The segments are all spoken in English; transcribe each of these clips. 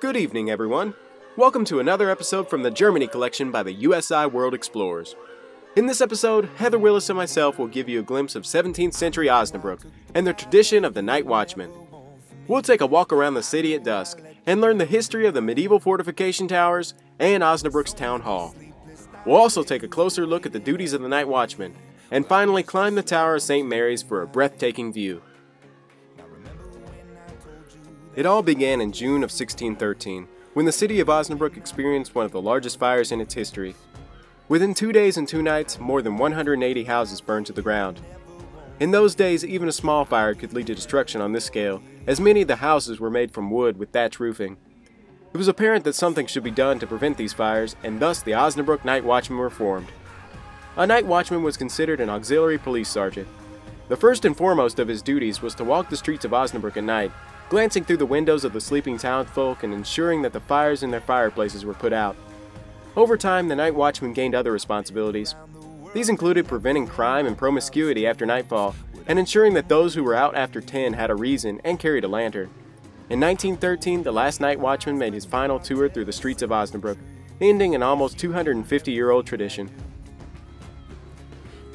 Good evening, everyone. Welcome to another episode from the Germany collection by the USI World Explorers. In this episode, Heather Willis and myself will give you a glimpse of 17th century Osnabrück and the tradition of the Night Watchman. We'll take a walk around the city at dusk and learn the history of the medieval fortification towers and Osnabrück's town hall. We'll also take a closer look at the duties of the Night Watchman and finally climb the Tower of St. Mary's for a breathtaking view. It all began in June of 1613, when the city of Osnabrück experienced one of the largest fires in its history. Within 2 days and 2 nights, more than 180 houses burned to the ground. In those days, even a small fire could lead to destruction on this scale, as many of the houses were made from wood with thatch roofing. It was apparent that something should be done to prevent these fires, and thus the Osnabrück Night Watchman were formed. A night watchman was considered an auxiliary police sergeant. The first and foremost of his duties was to walk the streets of Osnabrück at night, glancing through the windows of the sleeping townsfolk and ensuring that the fires in their fireplaces were put out. Over time, the night watchman gained other responsibilities. These included preventing crime and promiscuity after nightfall, and ensuring that those who were out after 10 had a reason and carried a lantern. In 1913, the last night watchman made his final tour through the streets of Osnabrück, ending an almost 250-year-old tradition.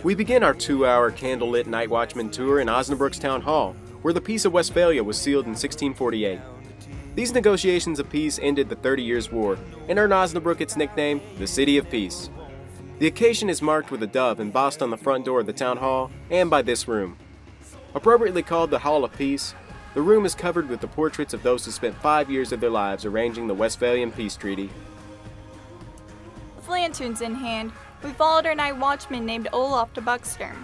We begin our 2-hour candlelit night watchman tour in Osnabrück's town hall, where the Peace of Westphalia was sealed in 1648. These negotiations of peace ended the 30 Years' War and earned Osnabrück its nickname, the City of Peace. The occasion is marked with a dove embossed on the front door of the town hall and by this room. Appropriately called the Hall of Peace, the room is covered with the portraits of those who spent 5 years of their lives arranging the Westphalian Peace Treaty. With lanterns in hand, we followed our night watchman named Olaf to Buxton.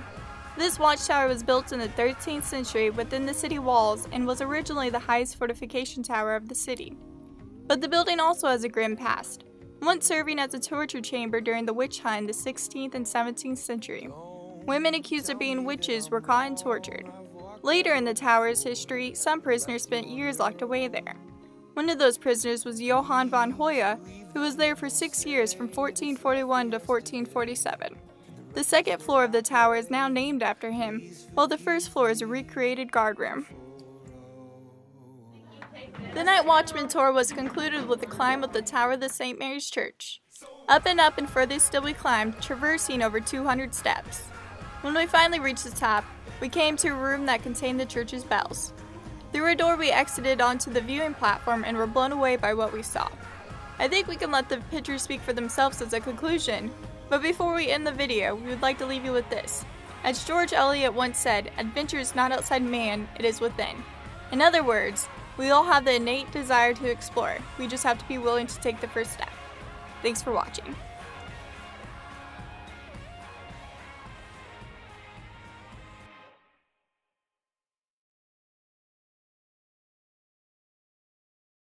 This watchtower was built in the 13th century within the city walls and was originally the highest fortification tower of the city. But the building also has a grim past, once serving as a torture chamber during the witch hunt in the 16th and 17th century. Women accused of being witches were caught and tortured. Later in the tower's history, some prisoners spent years locked away there. One of those prisoners was Johann von Hoya, who was there for 6 years from 1441 to 1447. The second floor of the tower is now named after him, while the first floor is a recreated guardroom. The night watchman tour was concluded with a climb up the tower of the St. Mary's Church. Up and further still we climbed, traversing over 200 steps. When we finally reached the top, we came to a room that contained the church's bells. Through a door we exited onto the viewing platform and were blown away by what we saw. I think we can let the pictures speak for themselves as a conclusion, but before we end the video, we would like to leave you with this. As George Eliot once said, adventure is not outside man, it is within. In other words, we all have the innate desire to explore, we just have to be willing to take the first step. Thanks for watching.